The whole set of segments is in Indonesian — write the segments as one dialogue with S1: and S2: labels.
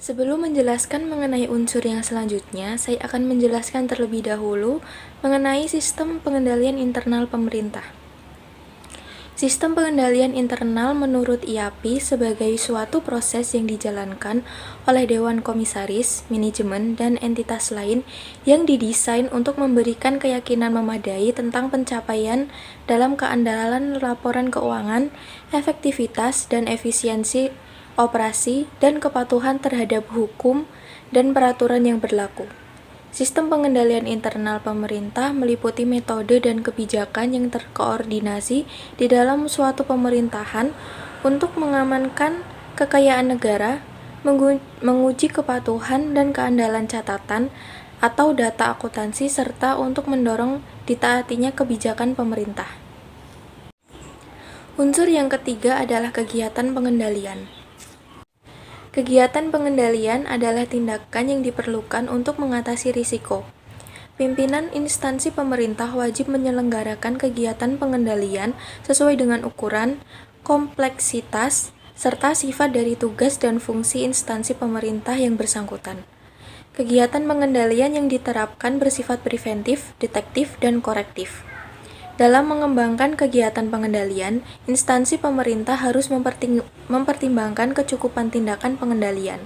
S1: Sebelum menjelaskan mengenai unsur yang selanjutnya, saya akan menjelaskan terlebih dahulu mengenai sistem pengendalian internal pemerintah. Sistem pengendalian internal menurut IAPI sebagai suatu proses yang dijalankan oleh Dewan Komisaris, Manajemen, dan entitas lain yang didesain untuk memberikan keyakinan memadai tentang pencapaian dalam keandalan laporan keuangan, efektivitas dan efisiensi operasi, dan kepatuhan terhadap hukum dan peraturan yang berlaku. Sistem pengendalian internal pemerintah meliputi metode dan kebijakan yang terkoordinasi di dalam suatu pemerintahan untuk mengamankan kekayaan negara, menguji kepatuhan dan keandalan catatan atau data akuntansi, serta untuk mendorong ditaatinya kebijakan pemerintah. Unsur yang ketiga adalah kegiatan pengendalian. Kegiatan pengendalian adalah tindakan yang diperlukan untuk mengatasi risiko. Pimpinan instansi pemerintah wajib menyelenggarakan kegiatan pengendalian sesuai dengan ukuran, kompleksitas, serta sifat dari tugas dan fungsi instansi pemerintah yang bersangkutan. Kegiatan pengendalian yang diterapkan bersifat preventif, detektif, dan korektif. Dalam mengembangkan kegiatan pengendalian, instansi pemerintah harus mempertimbangkan kecukupan tindakan pengendalian.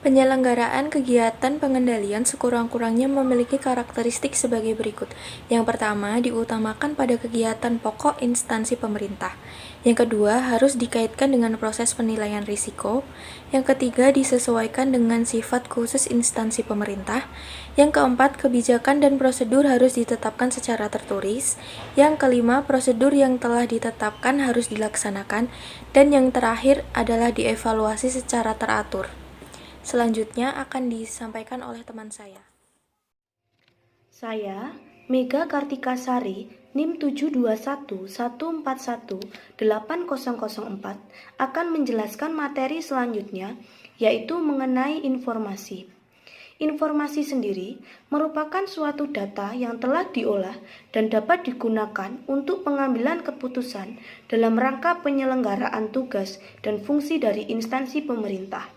S1: Penyelenggaraan kegiatan pengendalian sekurang-kurangnya memiliki karakteristik sebagai berikut. Yang pertama, diutamakan pada kegiatan pokok instansi pemerintah. Yang kedua, harus dikaitkan dengan proses penilaian risiko. Yang ketiga, disesuaikan dengan sifat khusus instansi pemerintah. Yang keempat, kebijakan dan prosedur harus ditetapkan secara tertulis. Yang kelima, prosedur yang telah ditetapkan harus dilaksanakan. Dan yang terakhir adalah dievaluasi secara teratur. Selanjutnya akan disampaikan oleh teman saya.
S2: Saya, Mega Kartika Sari, NIM 72114180004, akan menjelaskan materi selanjutnya, yaitu mengenai informasi. Informasi sendiri merupakan suatu data yang telah diolah dan dapat digunakan untuk pengambilan keputusan dalam rangka penyelenggaraan tugas dan fungsi dari instansi pemerintah.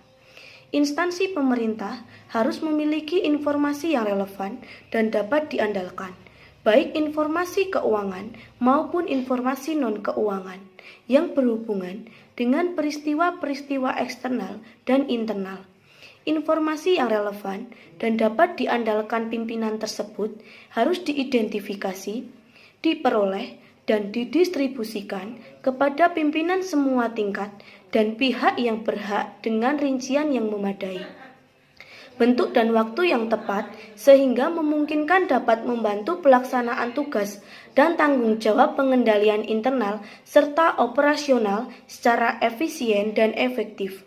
S2: Instansi pemerintah harus memiliki informasi yang relevan dan dapat diandalkan, baik informasi keuangan maupun informasi non-keuangan yang berhubungan dengan peristiwa-peristiwa eksternal dan internal. Informasi yang relevan dan dapat diandalkan pimpinan tersebut harus diidentifikasi, diperoleh, dan didistribusikan kepada pimpinan semua tingkat dan pihak yang berhak dengan rincian yang memadai. Bentuk dan waktu yang tepat sehingga memungkinkan dapat membantu pelaksanaan tugas dan tanggung jawab pengendalian internal serta operasional secara efisien dan efektif.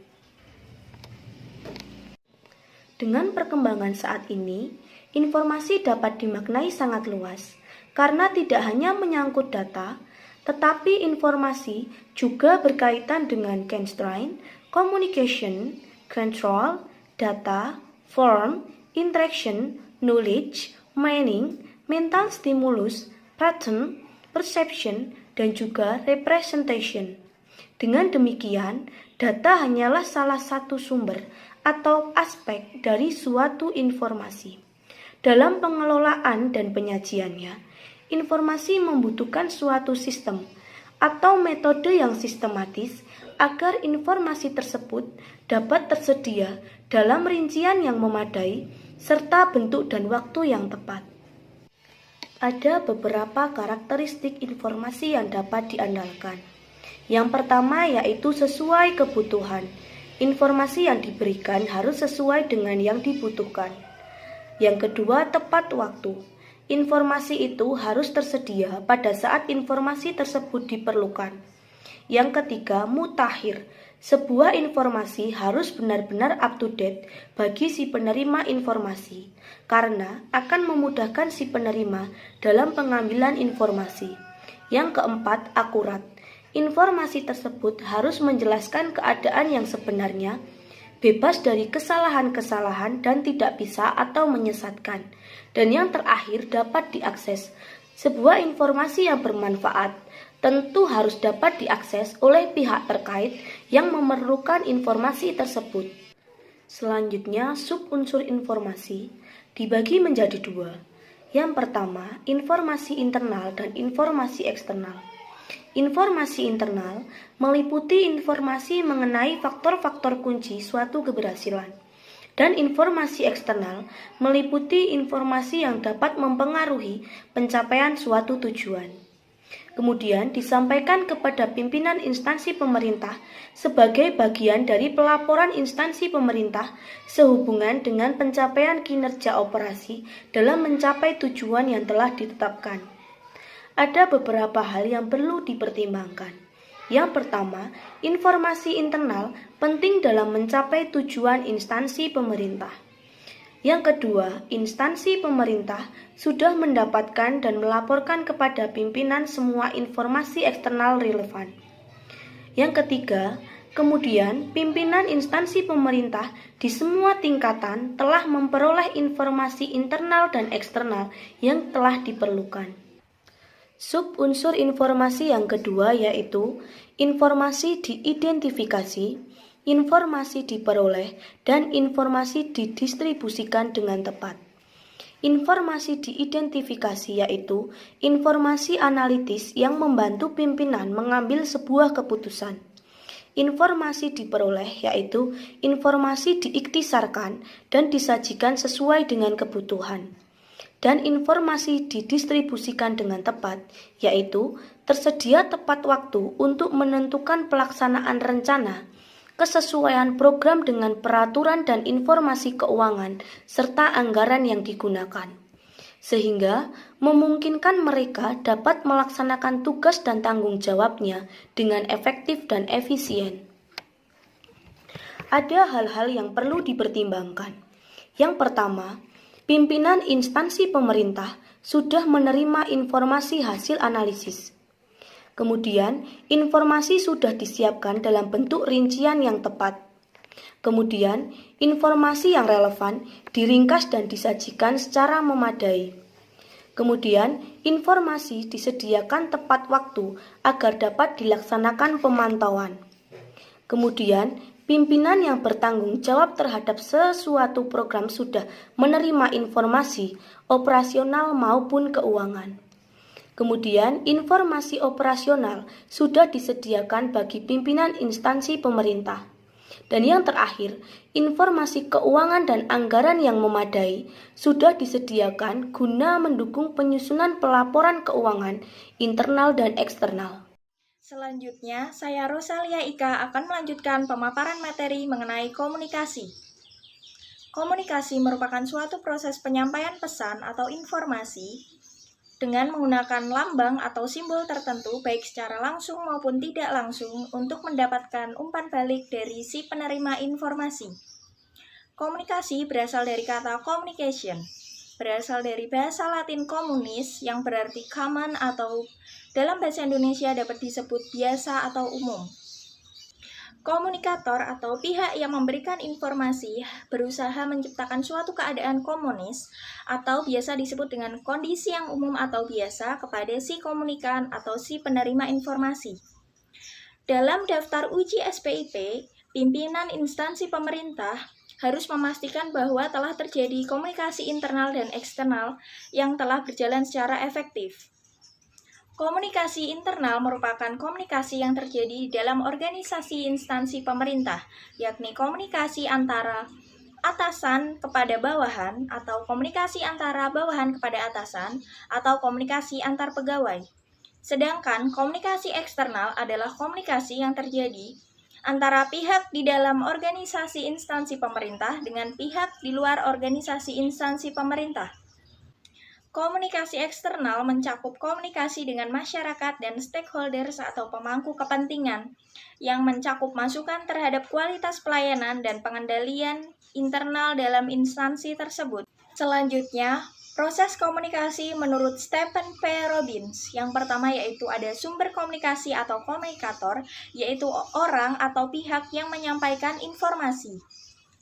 S2: Dengan perkembangan saat ini, informasi dapat dimaknai sangat luas karena tidak hanya menyangkut data, tetapi informasi juga berkaitan dengan constraint, communication, control, data, form, interaction, knowledge, meaning, mental stimulus, pattern, perception, dan juga representation. Dengan demikian, data hanyalah salah satu sumber atau aspek dari suatu informasi. Dalam pengelolaan dan penyajiannya, informasi membutuhkan suatu sistem atau metode yang sistematis agar informasi tersebut dapat tersedia dalam rincian yang memadai serta bentuk dan waktu yang tepat. Ada beberapa karakteristik informasi yang dapat diandalkan. Yang pertama yaitu sesuai kebutuhan. Informasi yang diberikan harus sesuai dengan yang dibutuhkan. Yang kedua, tepat waktu. Informasi itu harus tersedia pada saat informasi tersebut diperlukan. Yang ketiga, mutakhir. Sebuah informasi harus benar-benar up to date bagi si penerima informasi, karena akan memudahkan si penerima dalam pengambilan informasi. Yang keempat, akurat. Informasi tersebut harus menjelaskan keadaan yang sebenarnya, bebas dari kesalahan-kesalahan dan tidak bisa atau menyesatkan. Dan yang terakhir, dapat diakses. Sebuah informasi yang bermanfaat tentu harus dapat diakses oleh pihak terkait yang memerlukan informasi tersebut. Selanjutnya, subunsur informasi dibagi menjadi dua. Yang pertama, informasi internal dan informasi eksternal. Informasi internal meliputi informasi mengenai faktor-faktor kunci suatu keberhasilan. Dan informasi eksternal meliputi informasi yang dapat mempengaruhi pencapaian suatu tujuan. Kemudian disampaikan kepada pimpinan instansi pemerintah sebagai bagian dari pelaporan instansi pemerintah sehubungan dengan pencapaian kinerja operasi dalam mencapai tujuan yang telah ditetapkan. Ada beberapa hal yang perlu dipertimbangkan. Yang pertama, informasi internal penting dalam mencapai tujuan instansi pemerintah. Yang kedua, instansi pemerintah sudah mendapatkan dan melaporkan kepada pimpinan semua informasi eksternal relevan. Yang ketiga, kemudian pimpinan instansi pemerintah di semua tingkatan telah memperoleh informasi internal dan eksternal yang telah diperlukan. Subunsur informasi yang kedua yaitu informasi diidentifikasi, informasi diperoleh, dan informasi didistribusikan dengan tepat. Informasi diidentifikasi yaitu informasi analitis yang membantu pimpinan mengambil sebuah keputusan. Informasi diperoleh yaitu informasi diiktisarkan dan disajikan sesuai dengan kebutuhan. Dan informasi didistribusikan dengan tepat, yaitu tersedia tepat waktu untuk menentukan pelaksanaan rencana, kesesuaian program dengan peraturan dan informasi keuangan, serta anggaran yang digunakan, sehingga memungkinkan mereka dapat melaksanakan tugas dan tanggung jawabnya dengan efektif dan efisien. Ada hal-hal yang perlu dipertimbangkan. Yang pertama, pimpinan instansi pemerintah sudah menerima informasi hasil analisis. Kemudian, informasi sudah disiapkan dalam bentuk rincian yang tepat. Kemudian, informasi yang relevan diringkas dan disajikan secara memadai. Kemudian, informasi disediakan tepat waktu agar dapat dilaksanakan pemantauan. Kemudian, pimpinan yang bertanggung jawab terhadap sesuatu program sudah menerima informasi operasional maupun keuangan. Kemudian, informasi operasional sudah disediakan bagi pimpinan instansi pemerintah. Dan yang terakhir, informasi keuangan dan anggaran yang memadai sudah disediakan guna mendukung penyusunan pelaporan keuangan internal dan eksternal.
S1: Selanjutnya, saya Rosalia Ika akan melanjutkan pemaparan materi mengenai komunikasi. Komunikasi merupakan suatu proses penyampaian pesan atau informasi dengan menggunakan lambang atau simbol tertentu baik secara langsung maupun tidak langsung untuk mendapatkan umpan balik dari si penerima informasi. Komunikasi berasal dari kata communication, berasal dari bahasa Latin communis yang berarti common atau dalam bahasa Indonesia dapat disebut biasa atau umum. Komunikator atau pihak yang memberikan informasi berusaha menciptakan suatu keadaan komunis atau biasa disebut dengan kondisi yang umum atau biasa kepada si komunikan atau si penerima informasi. Dalam daftar uji SPIP, pimpinan instansi pemerintah harus memastikan bahwa telah terjadi komunikasi internal dan eksternal yang telah berjalan secara efektif. Komunikasi internal merupakan komunikasi yang terjadi di dalam organisasi instansi pemerintah, yakni komunikasi antara atasan kepada bawahan atau komunikasi antara bawahan kepada atasan atau komunikasi antar pegawai. Sedangkan komunikasi eksternal adalah komunikasi yang terjadi antara pihak di dalam organisasi instansi pemerintah dengan pihak di luar organisasi instansi pemerintah. Komunikasi eksternal mencakup komunikasi dengan masyarakat dan stakeholders atau pemangku kepentingan yang mencakup masukan terhadap kualitas pelayanan dan pengendalian internal dalam instansi tersebut. Selanjutnya, proses komunikasi menurut Stephen P. Robbins. Yang pertama yaitu ada sumber komunikasi atau komunikator, yaitu orang atau pihak yang menyampaikan informasi.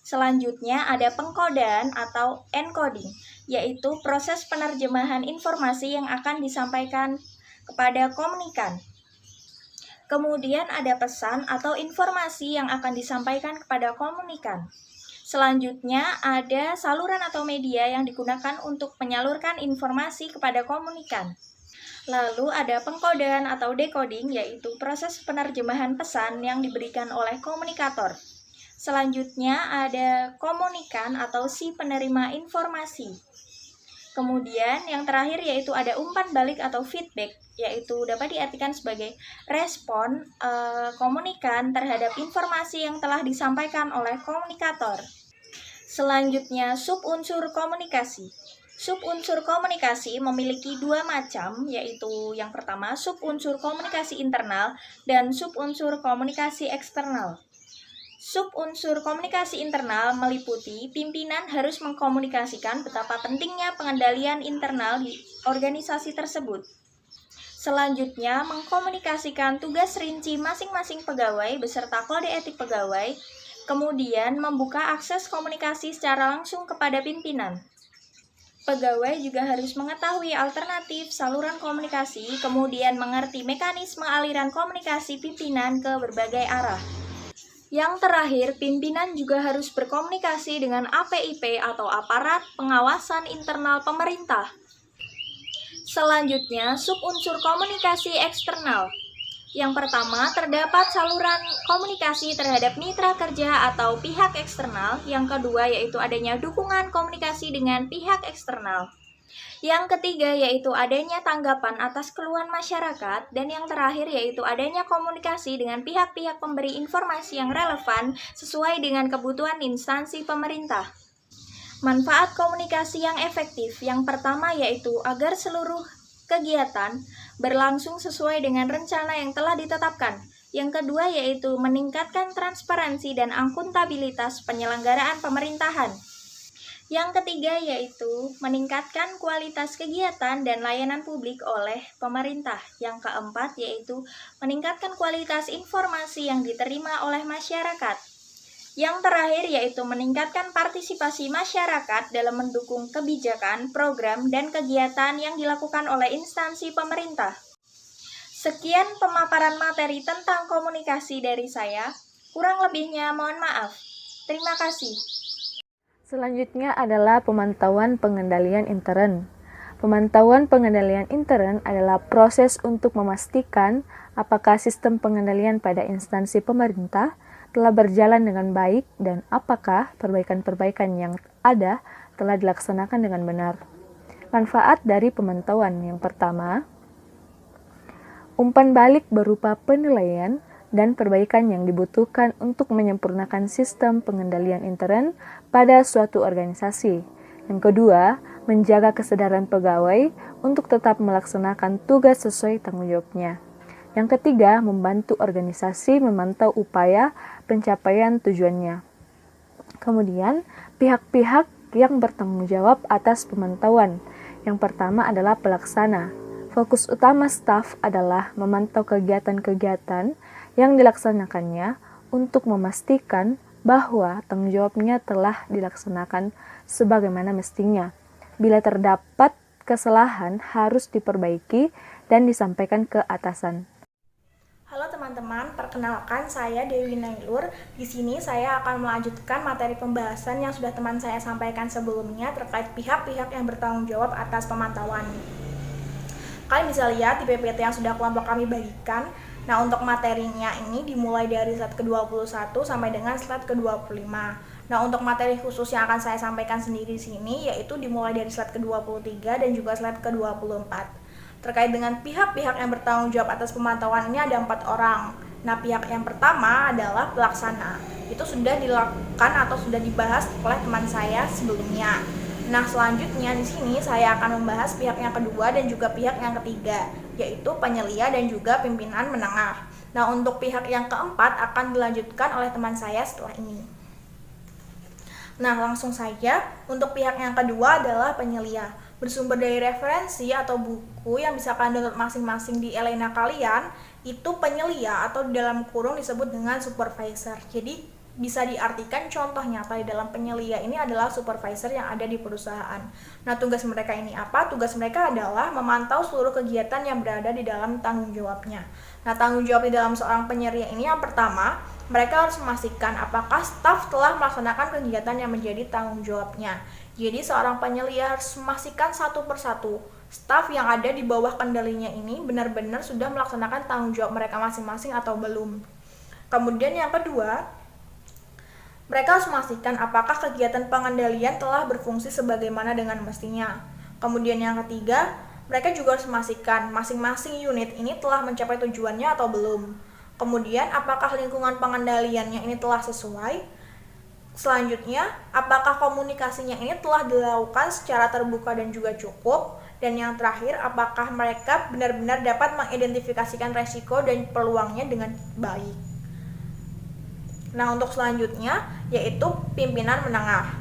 S1: Selanjutnya ada pengkodaan atau encoding, yaitu proses penerjemahan informasi yang akan disampaikan kepada komunikan. Kemudian ada pesan atau informasi yang akan disampaikan kepada komunikan. Selanjutnya ada saluran atau media yang digunakan untuk menyalurkan informasi kepada komunikan. Lalu ada pengkodean atau decoding, yaitu proses penerjemahan pesan yang diberikan oleh komunikator. Selanjutnya ada komunikan atau si penerima informasi. Kemudian yang terakhir yaitu ada umpan balik atau feedback, yaitu dapat diartikan sebagai respon komunikan terhadap informasi yang telah disampaikan oleh komunikator. Selanjutnya subunsur komunikasi. Subunsur komunikasi memiliki dua macam, yaitu yang pertama subunsur komunikasi internal dan subunsur komunikasi eksternal. Subunsur komunikasi internal meliputi pimpinan harus mengkomunikasikan betapa pentingnya pengendalian internal di organisasi tersebut. Selanjutnya, mengkomunikasikan tugas rinci masing-masing pegawai beserta kode etik pegawai, kemudian membuka akses komunikasi secara langsung kepada pimpinan. Pegawai juga harus mengetahui alternatif saluran komunikasi, kemudian mengerti mekanisme aliran komunikasi pimpinan ke berbagai arah. Yang terakhir, pimpinan juga harus berkomunikasi dengan APIP atau Aparat Pengawasan Internal Pemerintah. Selanjutnya, subunsur komunikasi eksternal. Yang pertama, terdapat saluran komunikasi terhadap mitra kerja atau pihak eksternal. Yang kedua, yaitu adanya dukungan komunikasi dengan pihak eksternal. Yang ketiga yaitu adanya tanggapan atas keluhan masyarakat, dan yang terakhir yaitu adanya komunikasi dengan pihak-pihak pemberi informasi yang relevan sesuai dengan kebutuhan instansi pemerintah. Manfaat komunikasi yang efektif yang pertama yaitu agar seluruh kegiatan berlangsung sesuai dengan rencana yang telah ditetapkan. Yang kedua yaitu meningkatkan transparansi dan akuntabilitas penyelenggaraan pemerintahan. Yang ketiga yaitu meningkatkan kualitas kegiatan dan layanan publik oleh pemerintah. Yang keempat yaitu meningkatkan kualitas informasi yang diterima oleh masyarakat. Yang terakhir yaitu meningkatkan partisipasi masyarakat dalam mendukung kebijakan, program, dan kegiatan yang dilakukan oleh instansi pemerintah. Sekian pemaparan materi tentang komunikasi dari saya. Kurang lebihnya mohon maaf. Terima kasih.
S3: Selanjutnya adalah pemantauan pengendalian intern. Pemantauan pengendalian intern adalah proses untuk memastikan apakah sistem pengendalian pada instansi pemerintah telah berjalan dengan baik dan apakah perbaikan-perbaikan yang ada telah dilaksanakan dengan benar. Manfaat dari pemantauan yang pertama, umpan balik berupa penilaian dan perbaikan yang dibutuhkan untuk menyempurnakan sistem pengendalian intern pada suatu organisasi. Yang kedua, menjaga kesadaran pegawai untuk tetap melaksanakan tugas sesuai tanggung jawabnya. Yang ketiga, membantu organisasi memantau upaya pencapaian tujuannya. Kemudian, pihak-pihak yang bertanggung jawab atas pemantauan. Yang pertama adalah pelaksana. Fokus utama staf adalah memantau kegiatan-kegiatan yang dilaksanakannya untuk memastikan bahwa tanggung jawabnya telah dilaksanakan sebagaimana mestinya. Bila terdapat kesalahan harus diperbaiki dan disampaikan ke atasan.
S4: Halo teman-teman, perkenalkan saya Dewi Nailur. Di sini saya akan melanjutkan materi pembahasan yang sudah teman saya sampaikan sebelumnya terkait pihak-pihak yang bertanggung jawab atas pemantauan. Kalian bisa lihat di PPT yang sudah kelompok kami bagikan. Nah, untuk materinya ini dimulai dari slide ke-21 sampai dengan slide ke-25. Nah, untuk materi khusus yang akan saya sampaikan sendiri di sini yaitu dimulai dari slide ke-23 dan juga slide ke-24. Terkait dengan pihak-pihak yang bertanggung jawab atas pemantauan ini ada 4 orang. Nah, pihak yang pertama adalah pelaksana. Itu sudah dilakukan atau sudah dibahas oleh teman saya sebelumnya. Nah, selanjutnya di sini saya akan membahas pihak yang kedua dan juga pihak yang ketiga, yaitu penyelia dan juga pimpinan menengah. Nah, untuk pihak yang keempat akan dilanjutkan oleh teman saya setelah ini. Nah, langsung saja untuk pihak yang kedua adalah penyelia. Bersumber dari referensi atau buku yang bisa kalian download masing-masing di Elena kalian, itu penyelia atau di dalam kurung disebut dengan supervisor. Jadi bisa diartikan contoh nyata di dalam penyelia ini adalah supervisor yang ada di perusahaan. Nah, tugas mereka ini apa? Tugas mereka adalah memantau seluruh kegiatan yang berada di dalam tanggung jawabnya. Nah, tanggung jawab di dalam seorang penyelia ini yang pertama mereka harus memastikan apakah staf telah melaksanakan kegiatan yang menjadi tanggung jawabnya. Jadi seorang penyelia harus memastikan satu persatu staf yang ada di bawah kendalinya ini benar-benar sudah melaksanakan tanggung jawab mereka masing-masing atau belum. Kemudian yang kedua, mereka harus memastikan apakah kegiatan pengendalian telah berfungsi sebagaimana dengan mestinya. Kemudian yang ketiga, mereka juga harus memastikan masing-masing unit ini telah mencapai tujuannya atau belum. Kemudian, apakah lingkungan pengendaliannya ini telah sesuai? Selanjutnya, apakah komunikasinya ini telah dilakukan secara terbuka dan juga cukup? Dan yang terakhir, apakah mereka benar-benar dapat mengidentifikasikan resiko dan peluangnya dengan baik? Nah, untuk selanjutnya yaitu pimpinan menengah.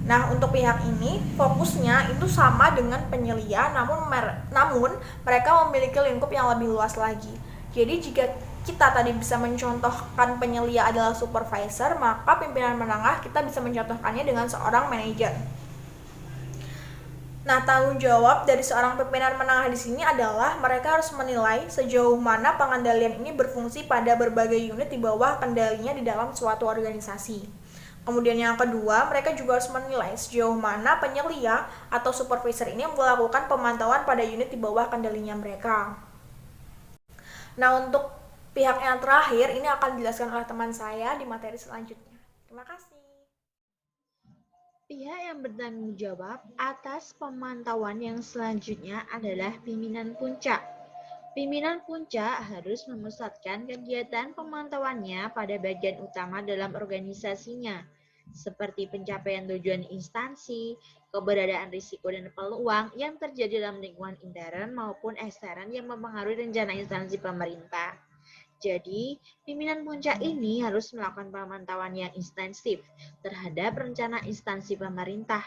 S4: Nah, untuk pihak ini fokusnya itu sama dengan penyelia, namun mereka memiliki lingkup yang lebih luas lagi. Jadi jika kita tadi bisa mencontohkan penyelia adalah supervisor, maka pimpinan menengah kita bisa mencontohkannya dengan seorang manajer. Nah, tanggung jawab dari seorang pimpinan menengah di sini adalah mereka harus menilai sejauh mana pengendalian ini berfungsi pada berbagai unit di bawah kendalinya di dalam suatu organisasi. Kemudian yang kedua, mereka juga harus menilai sejauh mana penyelia atau supervisor ini melakukan pemantauan pada unit di bawah kendalinya mereka. Nah, untuk pihak yang terakhir ini akan dijelaskan oleh teman saya di materi selanjutnya. Terima kasih.
S5: Pihak yang bertanggung jawab atas pemantauan yang selanjutnya adalah pimpinan puncak. Pimpinan puncak harus memusatkan kegiatan pemantauannya pada bagian utama dalam organisasinya, seperti pencapaian tujuan instansi, keberadaan risiko dan peluang yang terjadi dalam lingkungan intern maupun ekstern yang mempengaruhi rencana instansi pemerintah. Jadi, pimpinan puncak ini harus melakukan pemantauan yang intensif terhadap rencana instansi pemerintah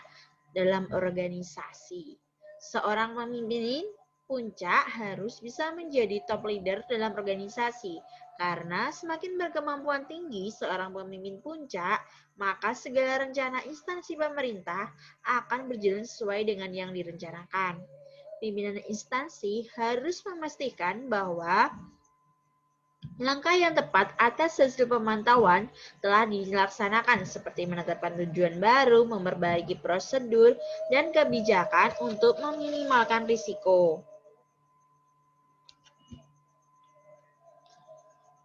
S5: dalam organisasi. Seorang pemimpin puncak harus bisa menjadi top leader dalam organisasi, karena semakin berkemampuan tinggi seorang pemimpin puncak, maka segala rencana instansi pemerintah akan berjalan sesuai dengan yang direncanakan. Pimpinan instansi harus memastikan bahwa langkah yang tepat atas hasil pemantauan telah dilaksanakan seperti menetapkan tujuan baru, memperbaiki prosedur, dan kebijakan untuk meminimalkan risiko.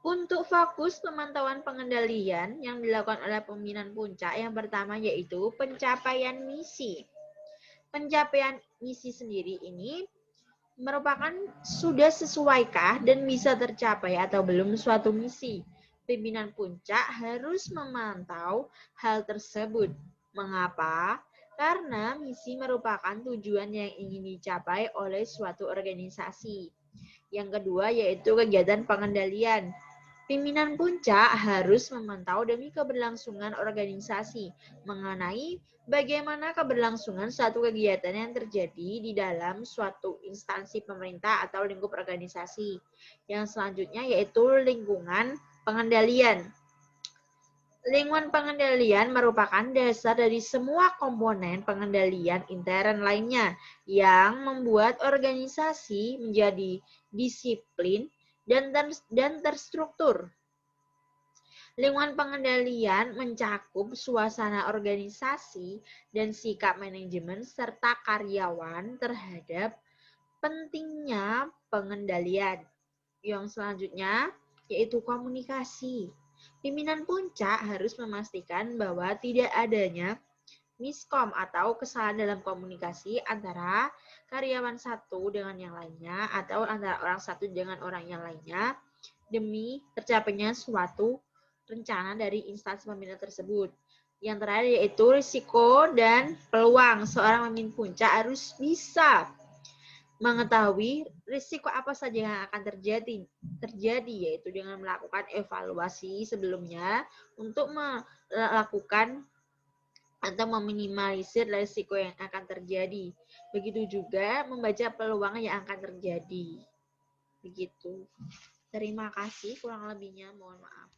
S5: Untuk fokus pemantauan pengendalian yang dilakukan oleh pimpinan puncak, yang pertama yaitu pencapaian misi. Pencapaian misi sendiri ini merupakan sudah sesuaikah dan bisa tercapai atau belum suatu misi. Pimpinan puncak harus memantau hal tersebut. Mengapa? Karena misi merupakan tujuan yang ingin dicapai oleh suatu organisasi. Yang kedua yaitu kegiatan pengendalian. Pimpinan puncak harus memantau demi keberlangsungan organisasi mengenai bagaimana keberlangsungan suatu kegiatan yang terjadi di dalam suatu instansi pemerintah atau lingkup organisasi. Yang selanjutnya yaitu lingkungan pengendalian. Lingkungan pengendalian merupakan dasar dari semua komponen pengendalian intern lainnya yang membuat organisasi menjadi disiplin dan terstruktur. Lingkungan pengendalian mencakup suasana organisasi dan sikap manajemen serta karyawan terhadap pentingnya pengendalian. Yang selanjutnya yaitu komunikasi. Pimpinan puncak harus memastikan bahwa tidak adanya miskom atau kesalahan dalam komunikasi antara karyawan satu dengan yang lainnya atau antara orang satu dengan orang yang lainnya demi tercapainya suatu rencana dari instansi pemerintah tersebut. Yang terakhir yaitu risiko dan peluang. Seorang pemimpin puncak harus bisa mengetahui risiko apa saja yang akan terjadi yaitu dengan melakukan evaluasi sebelumnya untuk melakukan atau meminimalisir risiko yang akan terjadi. Begitu juga membaca peluang yang akan terjadi. Begitu. Terima kasih, kurang lebihnya mohon maaf.